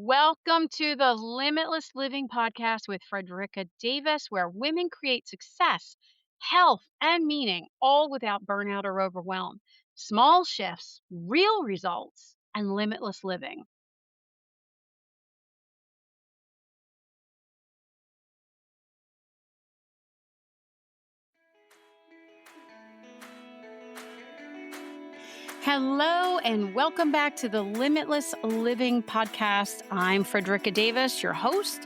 Welcome to the Limitless Living podcast with Frederica Davis, where women create success, health, and meaning, all without burnout or overwhelm. Small shifts, real results, and limitless living. Hello, and welcome back to the Limitless Living podcast. I'm Frederica Davis, your host,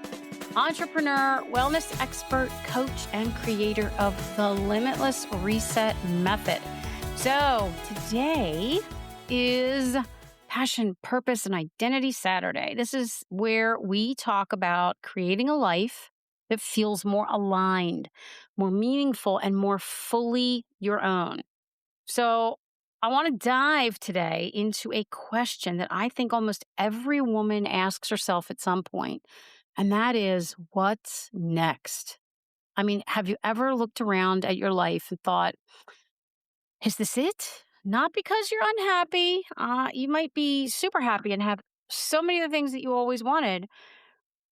entrepreneur, wellness expert, coach, and creator of the Limitless Reset Method. So today is Passion, Purpose, and Identity Saturday. This is where we talk about creating a life that feels more aligned, more meaningful, and more fully your own. So I want to dive today into a question that I think almost every woman asks herself at some point, and that is, what's next? I mean, have you ever looked around at your life and thought, is this it? Not because you're unhappy. You might be super happy and have so many of the things that you always wanted,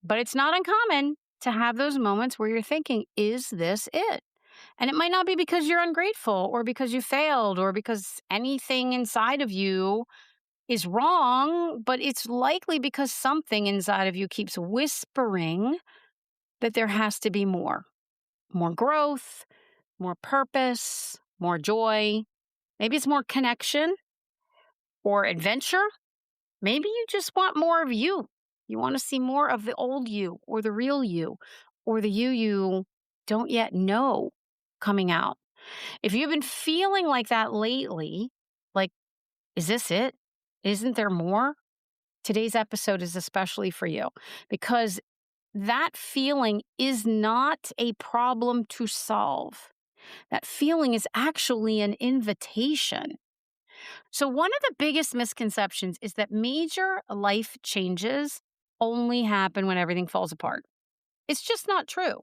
but it's not uncommon to have those moments where you're thinking, is this it? And it might not be because you're ungrateful or because you failed or because anything inside of you is wrong, but it's likely because something inside of you keeps whispering that there has to be more growth, more purpose, more joy. Maybe it's more connection or adventure. Maybe you just want more of you. You want to see more of the old you or the real you or the you don't yet know coming out. If you've been feeling like that lately, like, is this it? Isn't there more? Today's episode is especially for you because that feeling is not a problem to solve. That feeling is actually an invitation. So, one of the biggest misconceptions is that major life changes only happen when everything falls apart. It's just not true.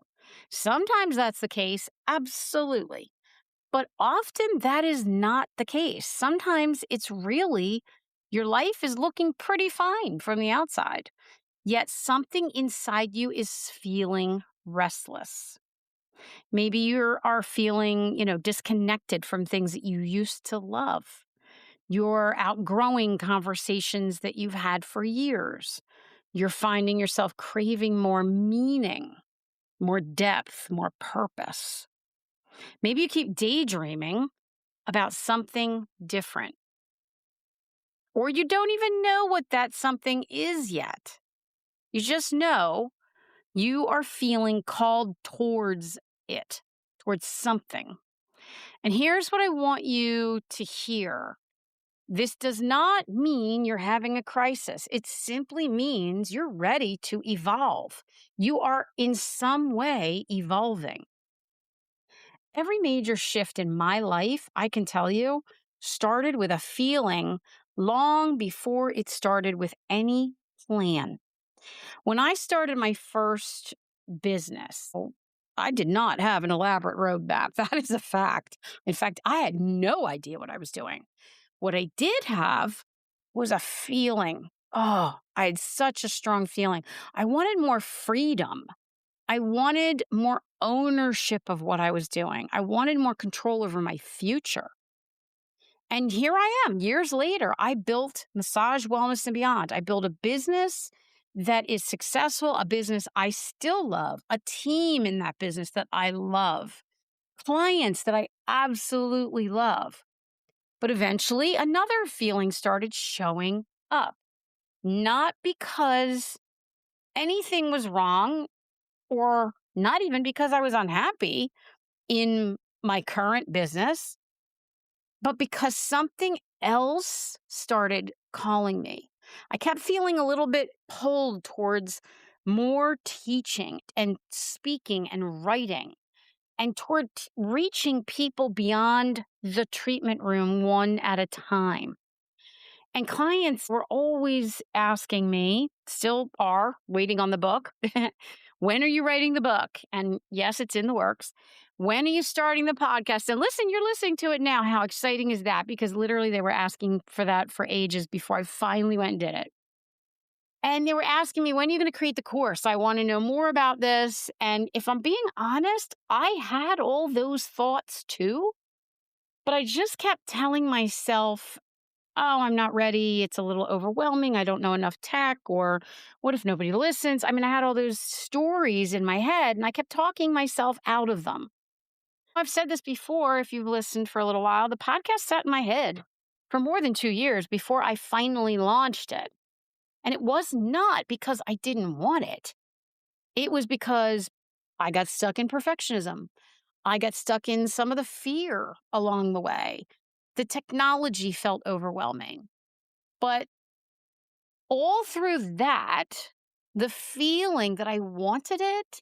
Sometimes that's the case, absolutely. But often that is not the case. Sometimes it's really your life is looking pretty fine from the outside, yet something inside you is feeling restless. Maybe you are feeling, disconnected from things that you used to love. You're outgrowing conversations that you've had for years. You're finding yourself craving more meaning, more depth, more purpose. Maybe you keep daydreaming about something different, or you don't even know what that something is yet. You just know you are feeling called towards it, towards something. And here's what I want you to hear. This does not mean you're having a crisis. It simply means you're ready to evolve. You are in some way evolving. Every major shift in my life, I can tell you, started with a feeling long before it started with any plan. When I started my first business, I did not have an elaborate roadmap. That is a fact. In fact, I had no idea what I was doing. What I did have was a feeling. Oh, I had such a strong feeling. I wanted more freedom. I wanted more ownership of what I was doing. I wanted more control over my future. And here I am, years later. I built Massage Wellness and Beyond. I built a business that is successful, a business I still love, a team in that business that I love, clients that I absolutely love. But eventually, another feeling started showing up, not because anything was wrong or not even because I was unhappy in my current business, but because something else started calling me. I kept feeling a little bit pulled towards more teaching and speaking and writing and toward reaching people beyond the treatment room one at a time. And clients were always asking me, still are, waiting on the book. When are you writing the book? And yes, it's in the works. When are you starting the podcast? And listen, you're listening to it now. How exciting is that? Because literally they were asking for that for ages before I finally went and did it. And they were asking me, when are you going to create the course? I want to know more about this. And if I'm being honest, I had all those thoughts too, but I just kept telling myself, oh, I'm not ready. It's a little overwhelming. I don't know enough tech. Or what if nobody listens? I mean, I had all those stories in my head and I kept talking myself out of them. I've said this before. If you've listened for a little while, the podcast sat in my head for more than 2 years before I finally launched it. And it was not because I didn't want it. It was because I got stuck in perfectionism. I got stuck in some of the fear along the way. The technology felt overwhelming. But all through that, the feeling that I wanted it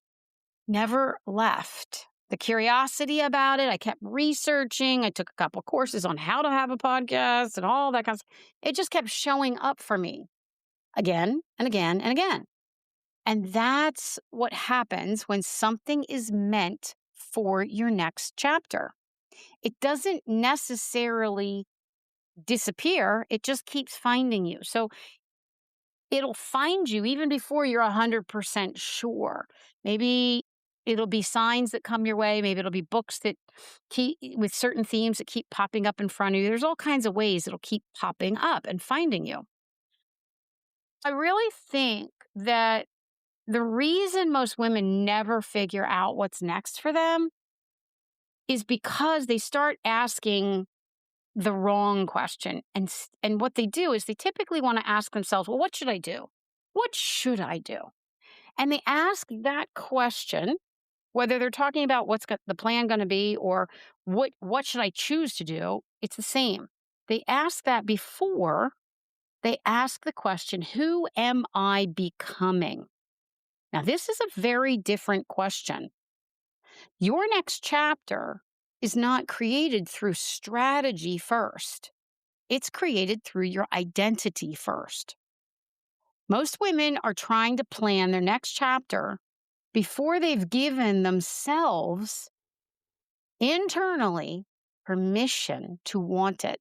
never left. The curiosity about it, I kept researching. I took a couple courses on how to have a podcast and all that kind of stuff. It just kept showing up for me again and again and again. And that's what happens when something is meant for your next chapter. It doesn't necessarily disappear, it just keeps finding you. So it'll find you even before you're 100% sure. Maybe it'll be signs that come your way. Maybe it'll be books that keep with certain themes that keep popping up in front of you. There's all kinds of ways it'll keep popping up and finding you. I really think that the reason most women never figure out what's next for them is because they start asking the wrong question. And what they do is they typically want to ask themselves, well, what should I do? What should I do? And they ask that question, whether they're talking about what's the plan going to be or what should I choose to do, it's the same. They ask that before they ask the question, who am I becoming? Now, this is a very different question. Your next chapter is not created through strategy first. It's created through your identity first. Most women are trying to plan their next chapter before they've given themselves internally permission to want it.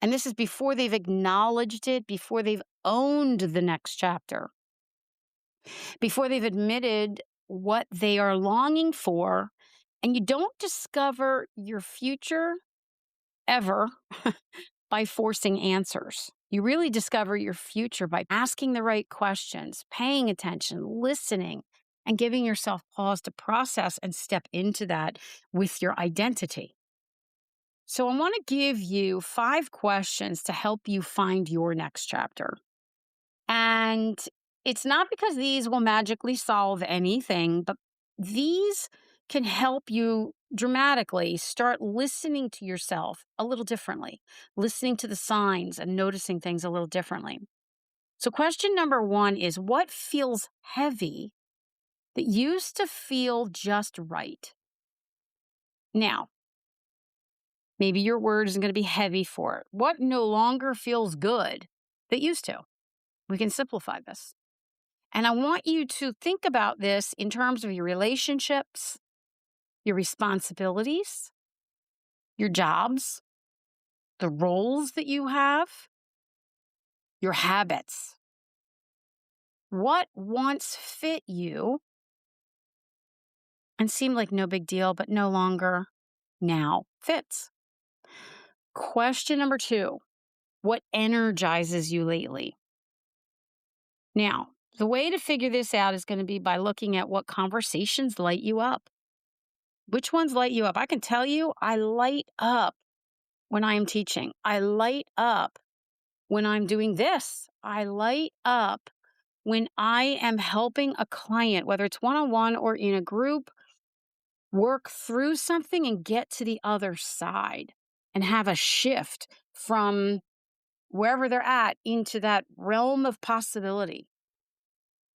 And this is before they've acknowledged it, before they've owned the next chapter, before they've admitted what they are longing for. And you don't discover your future ever by forcing answers. You really discover your future by asking the right questions, paying attention, listening, and giving yourself pause to process and step into that with your identity. So I want to give you 5 questions to help you find your next chapter. And it's not because these will magically solve anything, but these can help you dramatically start listening to yourself a little differently, listening to the signs and noticing things a little differently. So, question number 1 is, what feels heavy that used to feel just right? Now, maybe your word isn't going to be heavy for it. What no longer feels good that used to? We can simplify this. And I want you to think about this in terms of your relationships, your responsibilities, your jobs, the roles that you have, your habits. What once fit you and seemed like no big deal, but no longer now fits? Question number 2, what energizes you lately? Now, the way to figure this out is going to be by looking at what conversations light you up. Which ones light you up? I can tell you, I light up when I am teaching. I light up when I'm doing this. I light up when I am helping a client, whether it's one-on-one or in a group, work through something and get to the other side and have a shift from wherever they're at into that realm of possibility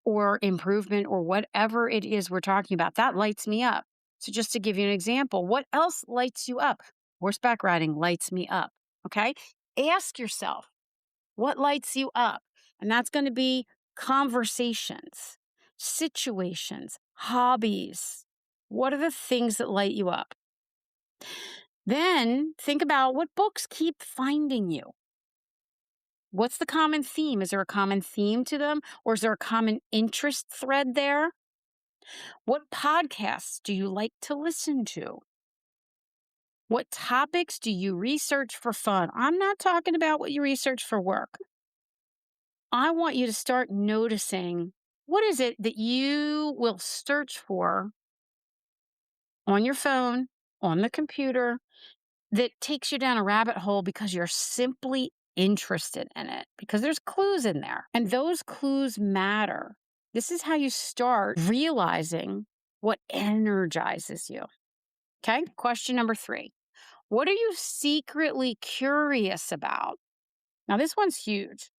or improvement or whatever it is we're talking about. That lights me up. So just to give you an example, what else lights you up? Horseback riding lights me up. Okay. Ask yourself, what lights you up? And that's going to be conversations, situations, hobbies. What are the things that light you up? Then think about what books keep finding you. What's the common theme? Is there a common theme to them, or is there a common interest thread there? What podcasts do you like to listen to? What topics do you research for fun? I'm not talking about what you research for work. I want you to start noticing what is it that you will search for on your phone, on the computer, that takes you down a rabbit hole because you're simply interested in it, because there's clues in there and those clues matter. This is how you start realizing what energizes you. Okay. Question number 3. What are you secretly curious about? Now, this one's huge.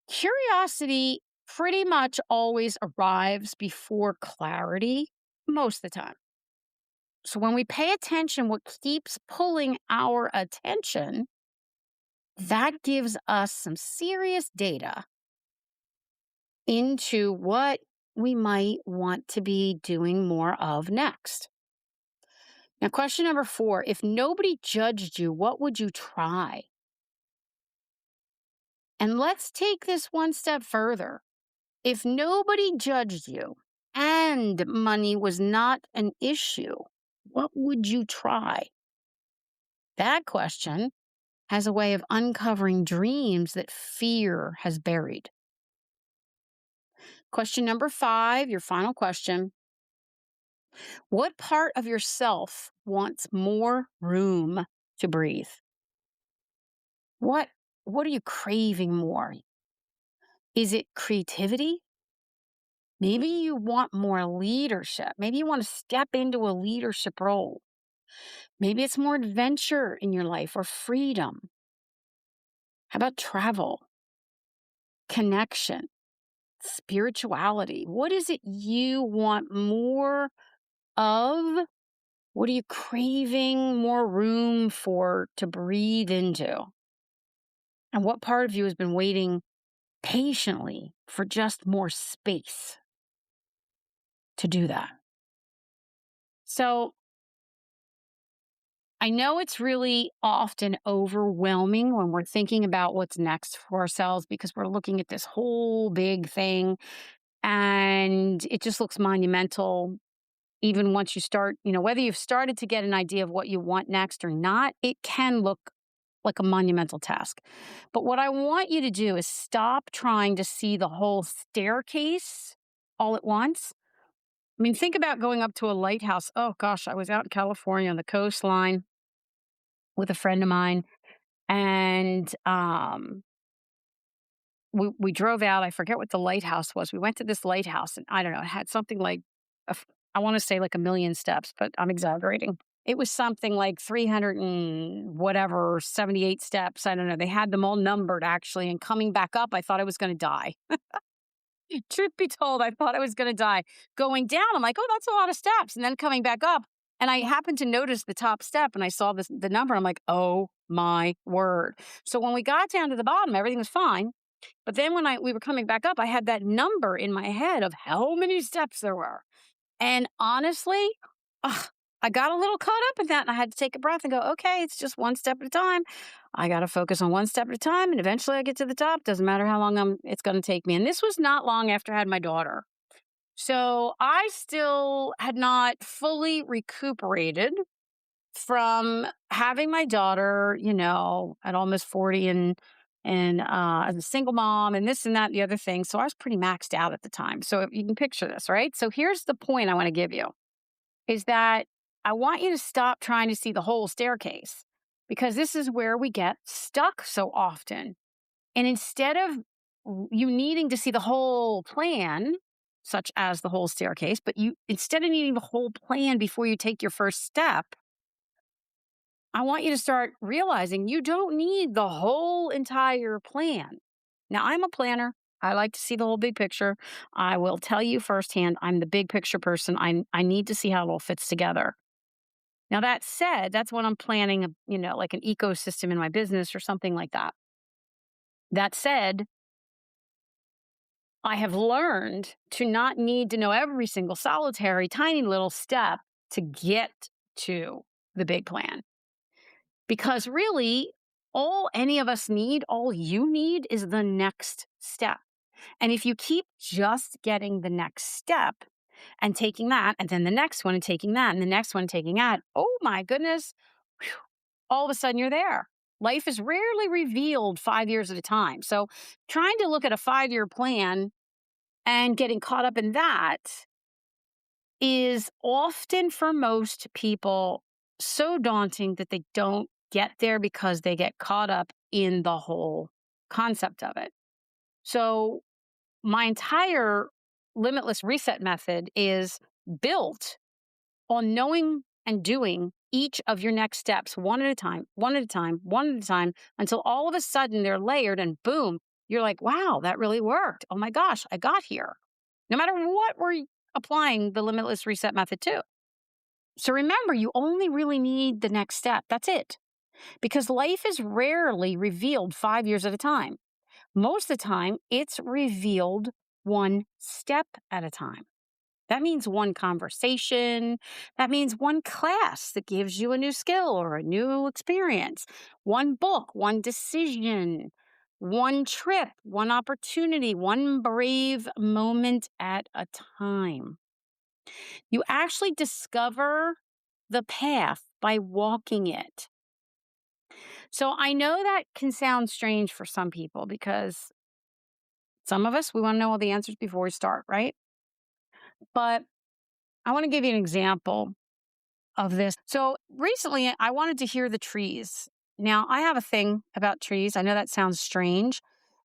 Curiosity pretty much always arrives before clarity most of the time. So when we pay attention, what keeps pulling our attention, that gives us some serious data into what we might want to be doing more of next. Now, question number 4, if nobody judged you, what would you try? And let's take this one step further. If nobody judged you and money was not an issue, what would you try? That question has a way of uncovering dreams that fear has buried. Question number 5, your final question. What part of yourself wants more room to breathe? What what are you craving more? Is it creativity? Maybe you want more leadership. Maybe you want to step into a leadership role. Maybe it's more adventure in your life or freedom. How about travel, connection, spirituality? What is it you want more of? What are you craving more room for to breathe into? And what part of you has been waiting patiently for just more space to do that? So I know it's really often overwhelming when we're thinking about what's next for ourselves because we're looking at this whole big thing and it just looks monumental. Even once you start, whether you've started to get an idea of what you want next or not, it can look like a monumental task. But what I want you to do is stop trying to see the whole staircase all at once. I mean, think about going up to a lighthouse. Oh gosh, I was out in California on the coastline with a friend of mine, and we drove out. I forget what the lighthouse was. We went to this lighthouse, and I don't know, it had something like I want to say like a million steps, but I'm exaggerating. It was something like 300 and whatever, 78 steps. I don't know. They had them all numbered actually. And coming back up, I thought I was going to die. Truth be told, I thought I was going to die. Going down, I'm like, oh, that's a lot of steps. And then coming back up, and I happened to notice the top step and I saw the number. I'm like, oh my word. So when we got down to the bottom, everything was fine. But then when we were coming back up, I had that number in my head of how many steps there were. And honestly, ugh, I got a little caught up in that and I had to take a breath and go, okay, it's just one step at a time. I got to focus on one step at a time. And eventually I get to the top. Doesn't matter how long it's going to take me. And this was not long after I had my daughter. So I still had not fully recuperated from having my daughter, at almost 40 and as a single mom and this and that and the other thing. So I was pretty maxed out at the time. So you can picture this, right? So here's the point I want to give you is that I want you to stop trying to see the whole staircase because this is where we get stuck so often. And instead of you needing to see the whole plan, such as the whole staircase, but instead of needing the whole plan before you take your first step, I want you to start realizing you don't need the whole entire plan. Now, I'm a planner. I like to see the whole big picture. I will tell you firsthand, I'm the big picture person. I need to see how it all fits together. Now, that said, that's when I'm planning, like an ecosystem in my business or something like that. That said, I have learned to not need to know every single solitary tiny little step to get to the big plan. Because really, All any of us need, all you need is the next step. And if you keep just getting the next step and taking that, and then the next one and taking that, and the next one and taking that, oh my goodness, whew, all of a sudden you're there. Life is rarely revealed 5 years at a time. So trying to look at a 5 year plan and getting caught up in that is often for most people so daunting that they don't get there because they get caught up in the whole concept of it. So, my entire limitless reset method is built on knowing and doing each of your next steps one at a time, one at a time, one at a time, until all of a sudden they're layered and boom, you're like, wow, that really worked. Oh my gosh, I got here. No matter what we're applying the limitless reset method to. So remember, you only really need the next step. That's it. Because life is rarely revealed 5 years at a time. Most of the time, it's revealed one step at a time. That means one conversation. That means one class that gives you a new skill or a new experience, one book, one decision, one trip, one opportunity, one brave moment at a time. You actually discover the path by walking it. So I know that can sound strange for some people because some of us, we want to know all the answers before we start, right? But I want to give you an example of this. So recently, I wanted to hear the trees. Now, I have a thing about trees. I know that sounds strange,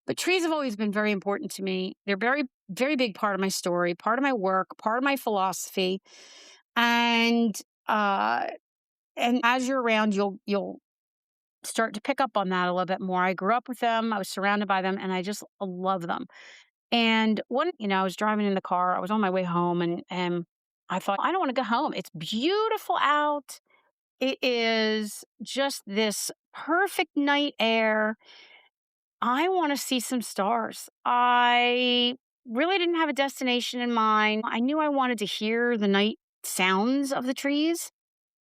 but trees have always been very important to me. They're very, very big part of my story, part of my work, part of my philosophy. And uh, and as you're around, you'll start to pick up on that a little bit more. I grew up with them. I was surrounded by them, and I just love them. And I was driving in the car. I was on my way home, and I thought, I don't want to go home. It's beautiful out. It is just this perfect night air. I want to see some stars. I really didn't have a destination in mind. I knew I wanted to hear the night sounds of the trees.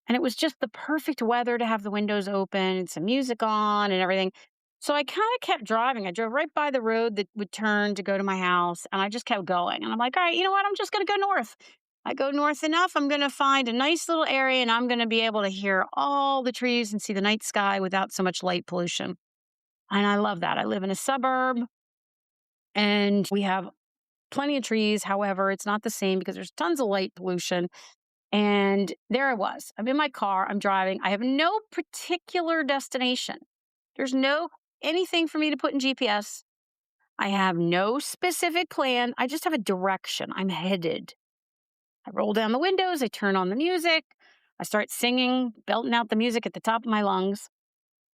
And it was just the perfect weather to have the windows open and some music on and everything. So I kind of kept driving. I drove right by the road that would turn to go to my house, and I just kept going. And I'm like, all right, you know what? I'm just going to go north. I go north enough, I'm going to find a nice little area, and I'm going to be able to hear all the trees and see the night sky without so much light pollution. And I love that. I live in a suburb and we have plenty of trees. However, it's not the same because there's tons of light pollution. And there I was. I'm in my car. I'm driving. I have no particular destination. There's no anything for me to put in GPS. I have no specific plan. I just have a direction. I'm headed. I roll down the windows. I turn on the music. I start singing, belting out the music at the top of my lungs.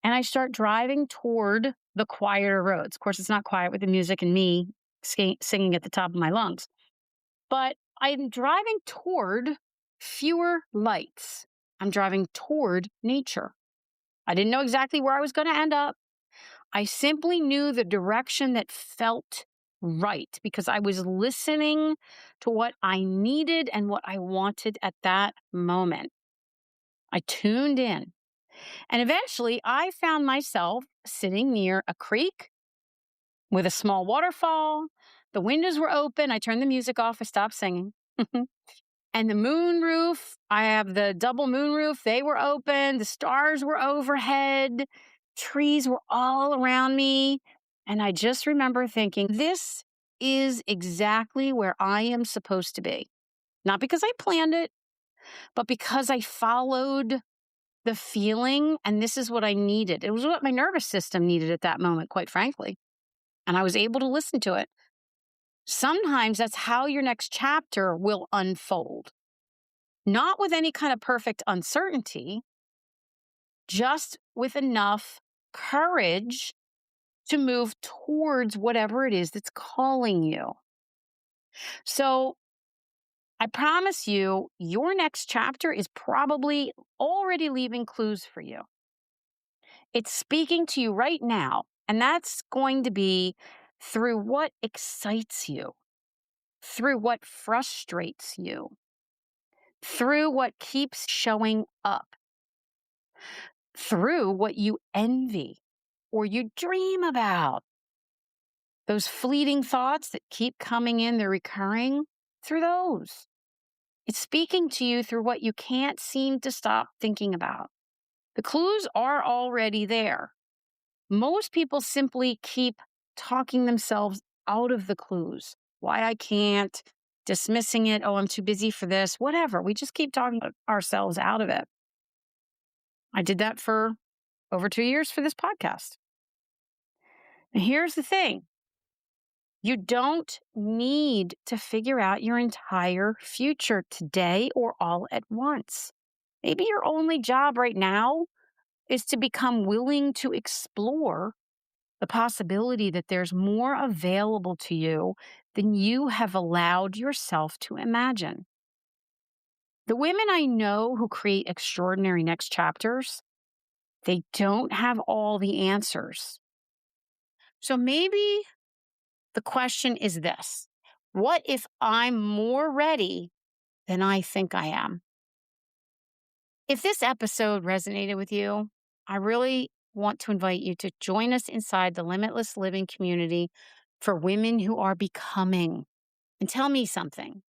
And I start driving toward the quieter roads. Of course, it's not quiet with the music and me singing at the top of my lungs. But I'm driving toward fewer lights. I'm driving toward nature. I didn't know exactly where I was going to end up. I simply knew the direction that felt right because I was listening to what I needed and what I wanted at that moment. I tuned in. And eventually I found myself sitting near a creek with a small waterfall. The windows were open. I turned the music off. I stopped singing. And the moon roof, I have the double moon roof. They were open. The stars were overhead. Trees were all around me. And I just remember thinking, this is exactly where I am supposed to be. Not because I planned it, but because I followed the feeling. And this is what I needed. It was what my nervous system needed at that moment, quite frankly. And I was able to listen to it. Sometimes that's how your next chapter will unfold. Not with any kind of perfect uncertainty, just with enough courage to move towards whatever it is that's calling you. So I promise you, your next chapter is probably already leaving clues for you. It's speaking to you right now, and that's going to be through what excites you, through what frustrates you, through what keeps showing up, through what you envy. or you dream about. Those fleeting thoughts that keep coming in, they're recurring through those. It's speaking to you through what you can't seem to stop thinking about. The clues are already there. Most people simply keep talking themselves out of the clues. Why I can't, dismissing it. Oh, I'm too busy for this, whatever. We just keep talking ourselves out of it. I did that for over 2 years for this podcast. And here's the thing. You don't need to figure out your entire future today or all at once. Maybe your only job right now is to become willing to explore the possibility that there's more available to you than you have allowed yourself to imagine. The women I know who create extraordinary next chapters, they don't have all the answers. So maybe the question is this: what if I'm more ready than I think I am? If this episode resonated with you, I really want to invite you to join us inside the Limitless Living community for women who are becoming. And tell me something.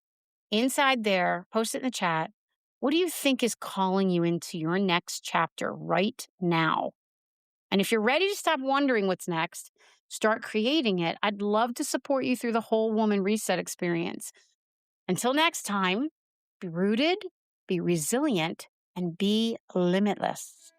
Inside there, post it in the chat. What do you think is calling you into your next chapter right now? And if you're ready to stop wondering what's next, start creating it. I'd love to support you through the whole woman reset experience. Until next time, be rooted, be resilient, and be limitless.